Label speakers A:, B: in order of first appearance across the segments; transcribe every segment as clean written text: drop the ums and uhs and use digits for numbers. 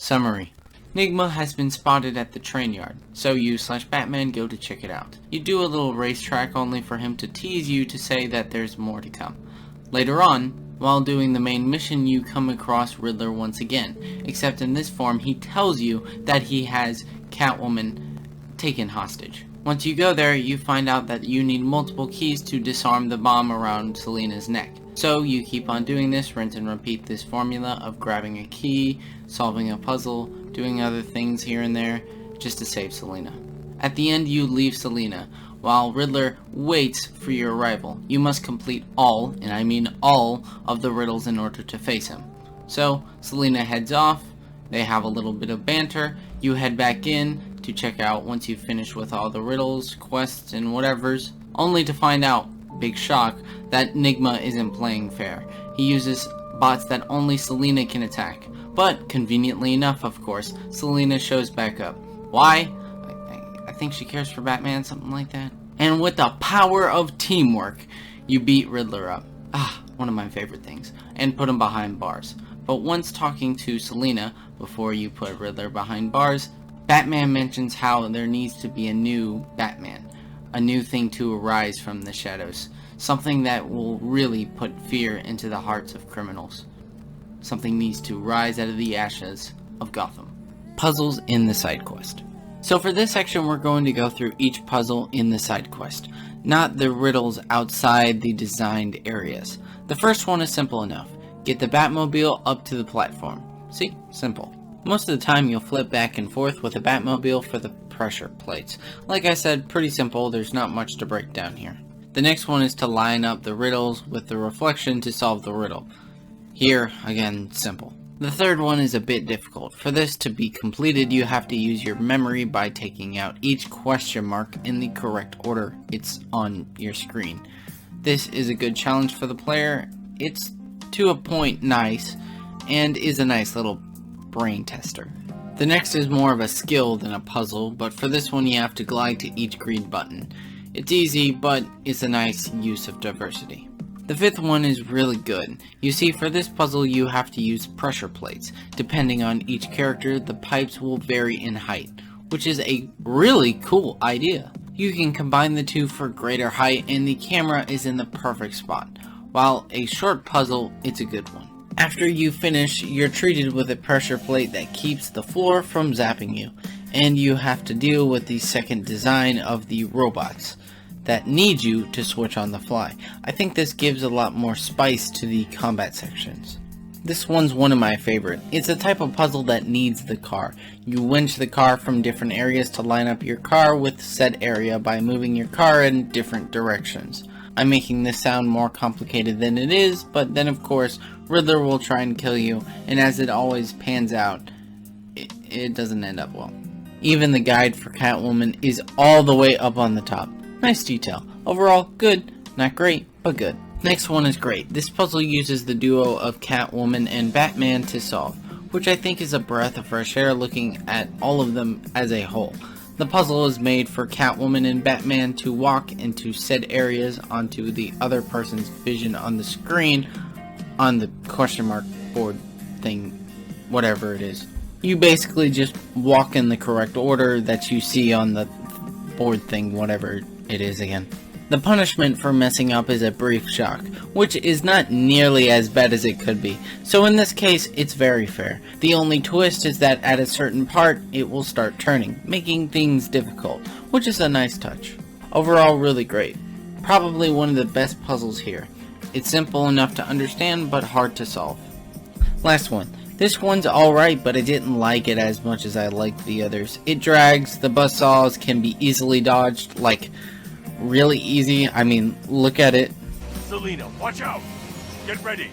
A: Summary. Nigma has been spotted at the train yard, so you/Batman go to check it out. You do a little racetrack only for him to tease you to say that there's more to come. Later on, while doing the main mission, you come across Riddler once again, except in this form he tells you that he has Catwoman taken hostage. Once you go there, you find out that you need multiple keys to disarm the bomb around Selina's neck. So you keep on doing this, rinse and repeat this formula of grabbing a key, solving a puzzle, doing other things here and there, just to save Selina. At the end, you leave Selina, while Riddler waits for your arrival. You must complete all, and I mean all, of the riddles in order to face him. So, Selina heads off, they have a little bit of banter, you head back in to check out once you've finished with all the riddles, quests, and whatevers, only to find out, big shock, that Nigma isn't playing fair. He uses bots that only Selina can attack. But, conveniently enough, of course, Selina shows back up. Why? I think she cares for Batman, something like that. And with the power of teamwork, you beat Riddler up. One of my favorite things. And put him behind bars. But once talking to Selina, before you put Riddler behind bars, Batman mentions how there needs to be a new Batman. A new thing to arise from the shadows. Something that will really put fear into the hearts of criminals. Something needs to rise out of the ashes of Gotham. Puzzles in the side quest. So for this section, we're going to go through each puzzle in the side quest, not the riddles outside the designed areas. The first one is simple enough. Get the Batmobile up to the platform. See? Simple. Most of the time you'll flip back and forth with the Batmobile for the pressure plates. Like I said, pretty simple, there's not much to break down here. The next one is to line up the riddles with the reflection to solve the riddle. Here, again, simple. The third one is a bit difficult. For this to be completed, you have to use your memory by taking out each question mark in the correct order it's on your screen. This is a good challenge for the player. It's to a point nice, and is a nice little brain tester. The next is more of a skill than a puzzle, but for this one you have to glide to each green button. It's easy, but it's a nice use of diversity. The fifth one is really good. You see, for this puzzle you have to use pressure plates. Depending on each character, the pipes will vary in height, which is a really cool idea. You can combine the two for greater height, and the camera is in the perfect spot. While a short puzzle, it's a good one. After you finish, you're treated with a pressure plate that keeps the floor from zapping you, and you have to deal with the second design of the robots that need you to switch on the fly. I think this gives a lot more spice to the combat sections. This one's one of my favorite. It's a type of puzzle that needs the car. You winch the car from different areas to line up your car with said area by moving your car in different directions. I'm making this sound more complicated than it is, but then of course, Riddler will try and kill you, and as it always pans out, it doesn't end up well. Even the guide for Catwoman is all the way up on the top. Nice detail. Overall, good. Not great, but good. Next one is great. This puzzle uses the duo of Catwoman and Batman to solve, which I think is a breath of fresh air looking at all of them as a whole. The puzzle is made for Catwoman and Batman to walk into said areas onto the other person's vision on the screen, on the question mark board thing, whatever it is. You basically just walk in the correct order that you see on the board thing, whatever it is again. The punishment for messing up is a brief shock, which is not nearly as bad as it could be, so in this case it's very fair. The only twist is that at a certain part it will start turning, making things difficult, which is a nice touch. Overall, really great. Probably one of the best puzzles here. It's simple enough to understand, but hard to solve. Last one. This one's alright, but I didn't like it as much as I liked the others. It drags, the buzzsaws can be easily dodged, like really easy. I mean, look at it.
B: Selina, watch out! Get ready!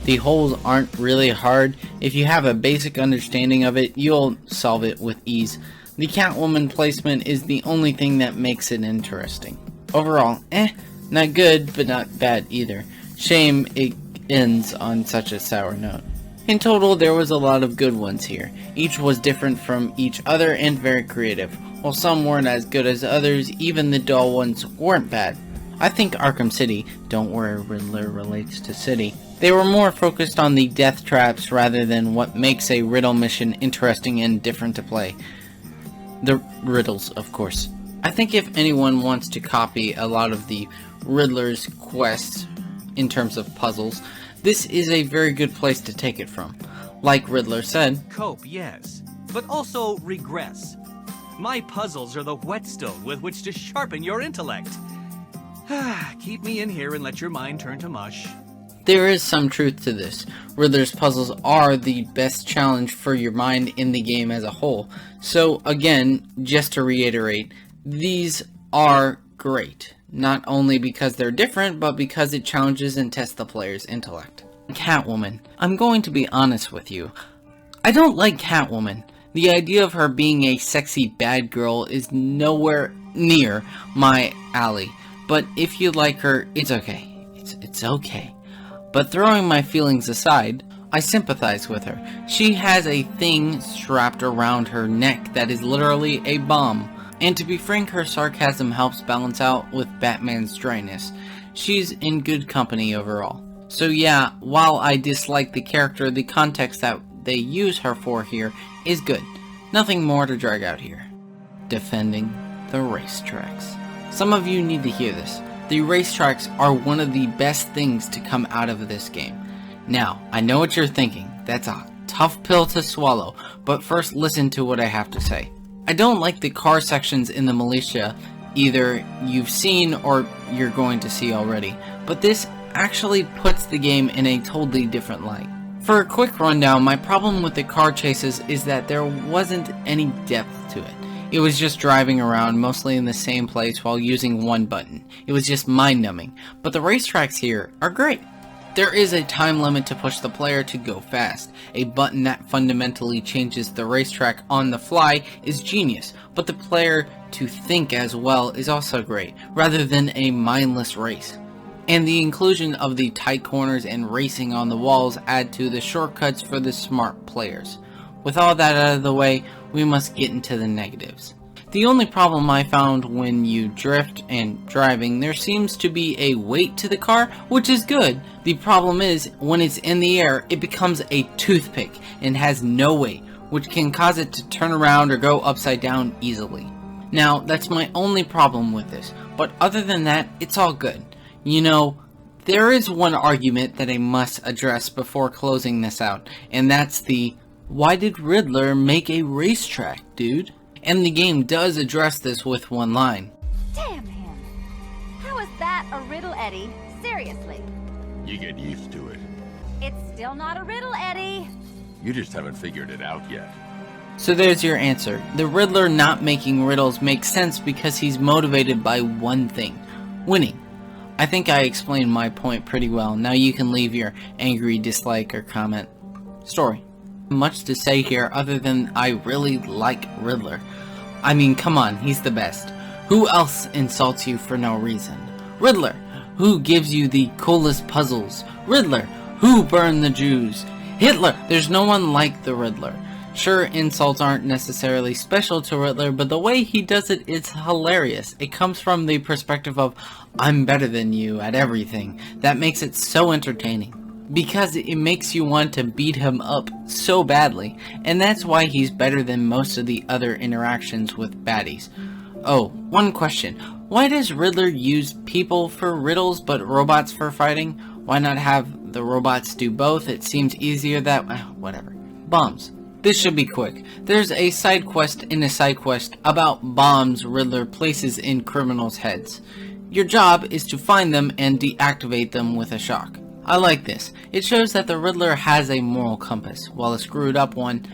A: The holes aren't really hard. If you have a basic understanding of it, you'll solve it with ease. The Catwoman placement is the only thing that makes it interesting. Overall, not good, but not bad either. Shame it ends on such a sour note. In total, there was a lot of good ones here. Each was different from each other and very creative. While some weren't as good as others, even the dull ones weren't bad. I think Arkham City, don't worry, Riddler relates to City, they were more focused on the death traps rather than what makes a riddle mission interesting and different to play. The riddles, of course. I think if anyone wants to copy a lot of the Riddler's quests in terms of puzzles, this is a very good place to take it from. Like Riddler said,
C: cope, yes, but also regress. My puzzles are the whetstone with which to sharpen your intellect. Keep me in here and let your mind turn to mush.
A: there is some truth to this. Riddler's puzzles are the best challenge for your mind in the game as a whole. So again, just to reiterate, these are great. Not only because they're different, but because it challenges and tests the player's intellect. Catwoman. I'm going to be honest with you. I don't like Catwoman. The idea of her being a sexy bad girl is nowhere near my alley. But if you like her, it's okay. It's okay. But throwing my feelings aside, I sympathize with her. She has a thing strapped around her neck that is literally a bomb. And to be frank, her sarcasm helps balance out with Batman's dryness. She's in good company overall. So yeah, while I dislike the character, the context that they use her for here is good. Nothing more to drag out here. Defending the racetracks. Some of you need to hear this. The racetracks are one of the best things to come out of this game. Now, I know what you're thinking. That's a tough pill to swallow, but first listen to what I have to say. I don't like the car sections in the militia, either you've seen or you're going to see already, but this actually puts the game in a totally different light. For a quick rundown, my problem with the car chases is that there wasn't any depth to it. It was just driving around, mostly in the same place while using one button. It was just mind-numbing, but the racetracks here are great. There is a time limit to push the player to go fast. A button that fundamentally changes the racetrack on the fly is genius, but the player to think as well is also great, rather than a mindless race. And the inclusion of the tight corners and racing on the walls add to the shortcuts for the smart players. With all that out of the way, we must get into the negatives. The only problem I found when you drift and driving, there seems to be a weight to the car, which is good. The problem is, when it's in the air, it becomes a toothpick and has no weight, which can cause it to turn around or go upside down easily. Now, that's my only problem with this, but other than that, it's all good. You know, there is one argument that I must address before closing this out, and that's the, why did Riddler make a racetrack, dude? And the game does address this with one line.
D: Damn him! How is that a riddle, Eddie? Seriously.
B: You get used to it.
D: It's still not a riddle, Eddie.
B: You just haven't figured it out yet.
A: So there's your answer. The Riddler not making riddles makes sense because he's motivated by one thing: winning. I think I explained my point pretty well. Now you can leave your angry dislike or comment. Story. Much to say here other than I really like Riddler. I mean, come on, he's the best. Who else insults you for no reason? Riddler. Who gives you the coolest puzzles? Riddler. Who burned the Jews? Hitler. There's no one like the Riddler. Sure, insults aren't necessarily special to Riddler, but the way he does it is hilarious. It comes from the perspective of, I'm better than you at everything. That makes it so entertaining. Because it makes you want to beat him up so badly, and that's why he's better than most of the other interactions with baddies. Oh, one question. Why does Riddler use people for riddles but robots for fighting? Why not have the robots do both? It seems easier that... whatever. Bombs. This should be quick. There's a side quest in a side quest about bombs Riddler places in criminals' heads. Your job is to find them and deactivate them with a shock. I like this. It shows that the Riddler has a moral compass, while a screwed up one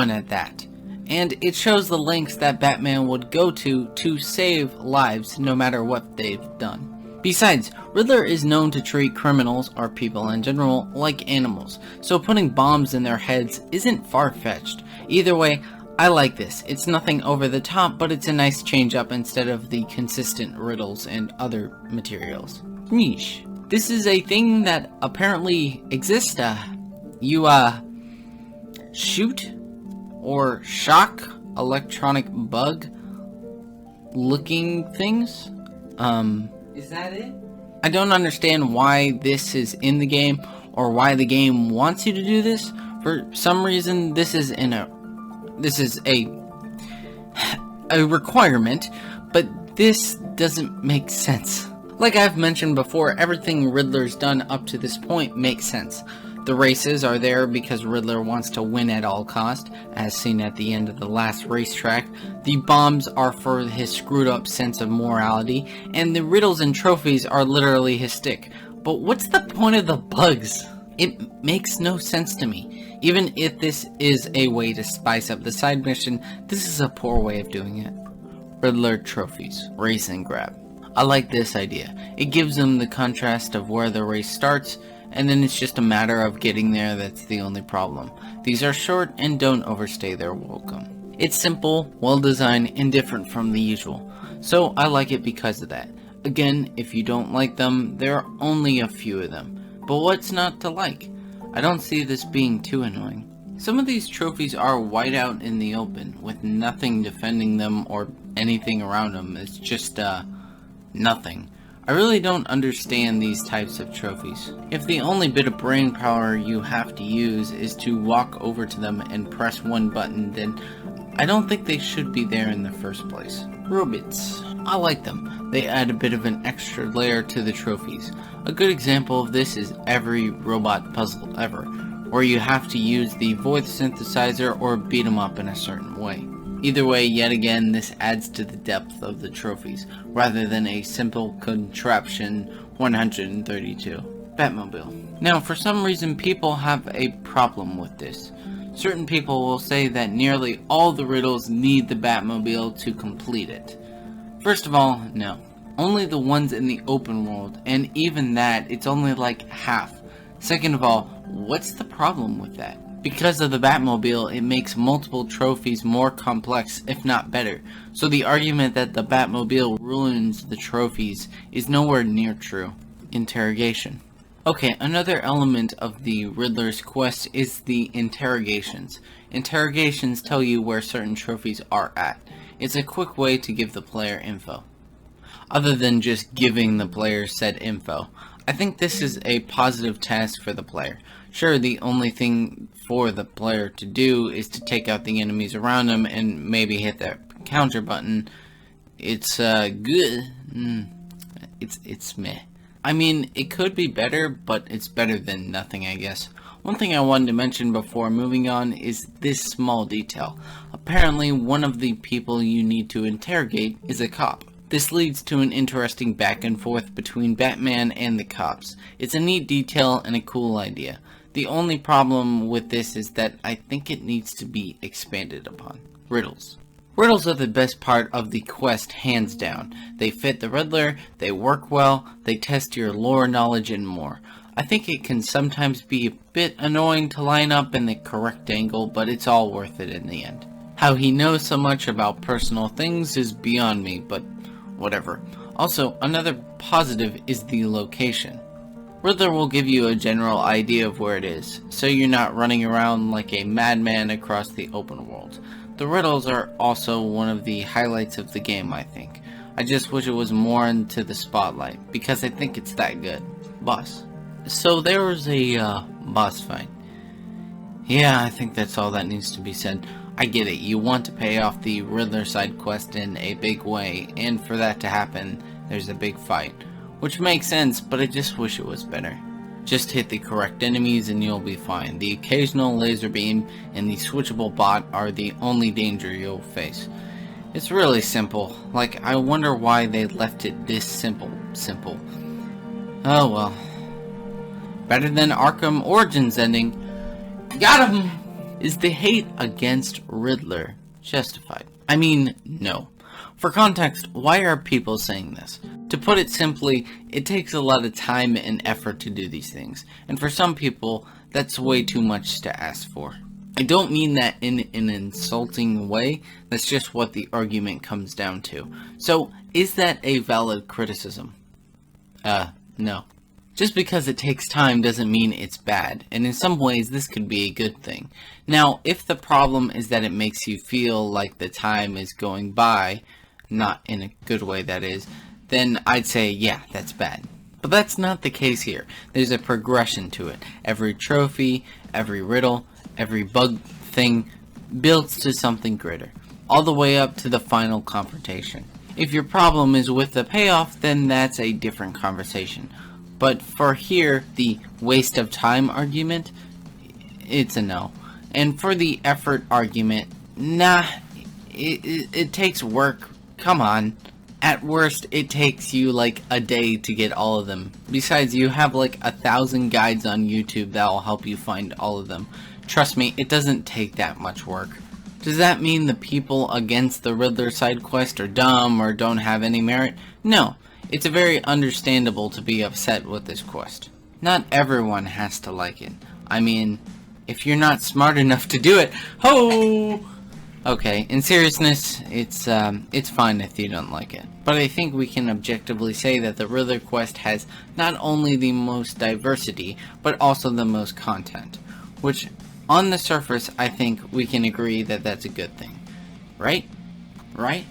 A: at that. And it shows the lengths that Batman would go to save lives no matter what they've done. Besides, Riddler is known to treat criminals, or people in general, like animals, so putting bombs in their heads isn't far-fetched. Either way, I like this. It's nothing over the top, but it's a nice change up instead of the consistent riddles and other materials. Niche. This is a thing that apparently exists. You shoot or shock electronic bug looking things. Is that it? I don't understand why this is in the game or why the game wants you to do this. For some reason, this is a requirement, but this doesn't make sense. Like I've mentioned before, everything Riddler's done up to this point makes sense. The races are there because Riddler wants to win at all cost, as seen at the end of the last racetrack. The bombs are for his screwed up sense of morality, and the riddles and trophies are literally his stick. But what's the point of the bugs? It makes no sense to me. Even if this is a way to spice up the side mission, this is a poor way of doing it. Riddler Trophies, race and grab. I like this idea. It gives them the contrast of where the race starts, and then it's just a matter of getting there. That's the only problem. These are short and don't overstay their welcome. It's simple, well designed, and different from the usual. So I like it because of that. Again, if you don't like them, there are only a few of them. But what's not to like? I don't see this being too annoying. Some of these trophies are wide out in the open, with nothing defending them or anything around them. It's just, nothing. I really don't understand these types of trophies. If the only bit of brain power you have to use is to walk over to them and press one button, then I don't think they should be there in the first place. Robots. I like them. They add a bit of an extra layer to the trophies. A good example of this is every robot puzzle ever, where you have to use the voice synthesizer or beat them up in a certain way. Either way, yet again, this adds to the depth of the trophies, rather than a simple contraption 132. Batmobile. Now, for some reason, people have a problem with this. Certain people will say that nearly all the riddles need the Batmobile to complete it. First of all, no. Only the ones in the open world, and even that, it's only like half. Second of all, what's the problem with that? Because of the Batmobile, it makes multiple trophies more complex, if not better. So the argument that the Batmobile ruins the trophies is nowhere near true. Interrogation. Okay, another element of the Riddler's quest is the interrogations. Interrogations tell you where certain trophies are at. It's a quick way to give the player info. Other than just giving the player said info, I think this is a positive task for the player. Sure, the only thing for the player to do is to take out the enemies around them and maybe hit that counter button. It's good. It's meh. I mean, it could be better, but it's better than nothing, I guess. One thing I wanted to mention before moving on is this small detail. Apparently, one of the people you need to interrogate is a cop. This leads to an interesting back and forth between Batman and the cops. It's a neat detail and a cool idea. The only problem with this is that I think it needs to be expanded upon. Riddles. Riddles are the best part of the quest, hands down. They fit the Riddler, they work well, they test your lore knowledge and more. I think it can sometimes be a bit annoying to line up in the correct angle, but it's all worth it in the end. How he knows so much about personal things is beyond me, but whatever. Also, another positive is the location. Riddler will give you a general idea of where it is, so you're not running around like a madman across the open world. The riddles are also one of the highlights of the game, I think. I just wish it was more into the spotlight, because I think it's that good. Boss. So there was a boss fight. Yeah, I think that's all that needs to be said. I get it, you want to pay off the Riddler side quest in a big way, and for that to happen, there's a big fight. Which makes sense, but I just wish it was better. Just hit the correct enemies and you'll be fine. The occasional laser beam and the switchable bot are the only danger you'll face. It's really simple. Like, I wonder why they left it this simple. Oh well. Better than Arkham Origins ending. Got him! Is the hate against Riddler justified? I mean, no. For context, why are people saying this? To put it simply, it takes a lot of time and effort to do these things, and for some people, that's way too much to ask for. I don't mean that in an insulting way, that's just what the argument comes down to. So, is that a valid criticism? No. Just because it takes time doesn't mean it's bad, and in some ways this could be a good thing. Now, if the problem is that it makes you feel like the time is going by, not in a good way that is, then I'd say, yeah, that's bad. But that's not the case here. There's a progression to it. Every trophy, every riddle, every bug thing builds to something greater, all the way up to the final confrontation. If your problem is with the payoff, then that's a different conversation. But for here, the waste of time argument, it's a no. And for the effort argument, nah, it takes work. Come on. At worst, it takes you like a day to get all of them. Besides, you have like 1,000 guides on YouTube that will help you find all of them. Trust me, it doesn't take that much work. Does that mean the people against the Riddler side quest are dumb or don't have any merit? No, it's very understandable to be upset with this quest. Not everyone has to like it. I mean, if you're not smart enough to do it, ho! Okay, in seriousness, it's fine if you don't like it. But I think we can objectively say that the Riddler quest has not only the most diversity, but also the most content. Which, on the surface, I think we can agree that that's a good thing. Right? Right?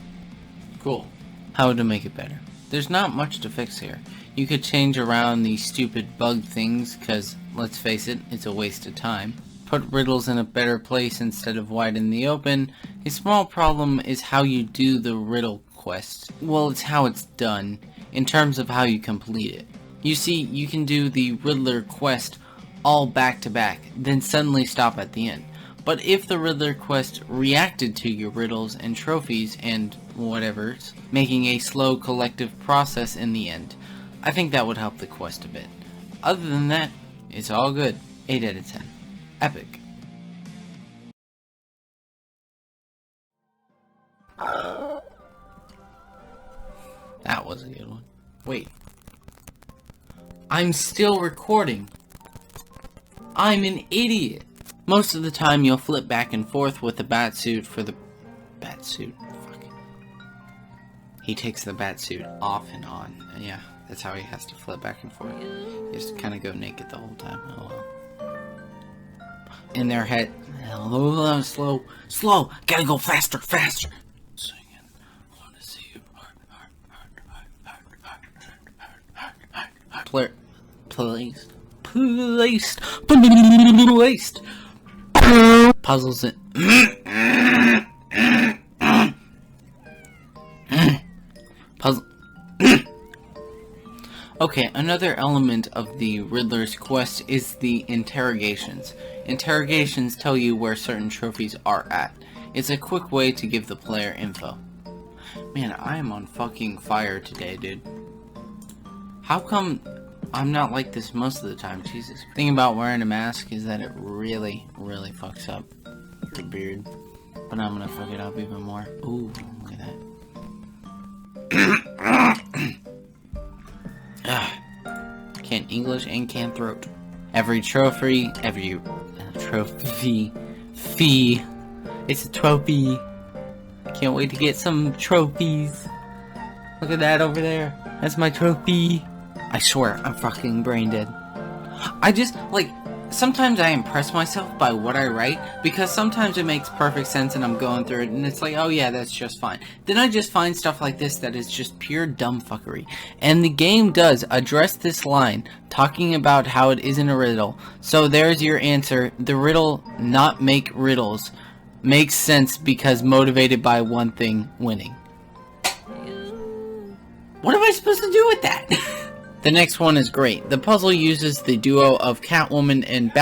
A: Cool. How to make it better? There's not much to fix here. You could change around these stupid bug things, cause, let's face it, it's a waste of time. Put riddles in a better place instead of wide in the open. A small problem is how you do the riddle quest. Well, it's how it's done, in terms of how you complete it. You see, you can do the Riddler quest all back to back, then suddenly stop at the end. But if the Riddler quest reacted to your riddles and trophies and whatever's, making a slow collective process in the end, I think that would help the quest a bit. Other than that, it's all good. 8 out of 10. Epic. That was a good one. Wait. I'm still recording. I'm an idiot. Most of the time you'll flip back and forth with the batsuit for the... Batsuit? Fuck. He takes the batsuit off and on. Yeah, that's how he has to flip back and forth. He just kind of go naked the whole time. Oh well. In their head. Hold on, slow. Slow! Gotta go faster, faster! Singing. Wanna see you. Placed. Puzzles it. Puzzle. Okay, another element of the Riddler's quest is the interrogations. Interrogations tell you where certain trophies are at. It's a quick way to give the player info. Man, I am on fucking fire today, dude. How come I'm not like this most of the time? Jesus. The thing about wearing a mask is that it really, really fucks up your beard. But I'm gonna fuck it up even more. Ooh, look at that. Can't English and can't throat. Every trophy, fee. It's a trophy. Can't wait to get some trophies. Look at that over there. That's my trophy. I swear, I'm fucking brain dead. I just, like, sometimes I impress myself by what I write, because sometimes it makes perfect sense and I'm going through it and it's like, oh yeah, that's just fine. Then I just find stuff like this that is just pure dumb fuckery. And the game does address this line, talking about how it isn't a riddle. So there's your answer. The riddle, not make riddles, makes sense because motivated by one thing, winning. What am I supposed to do with that? The next one is great. The puzzle uses the duo of Catwoman and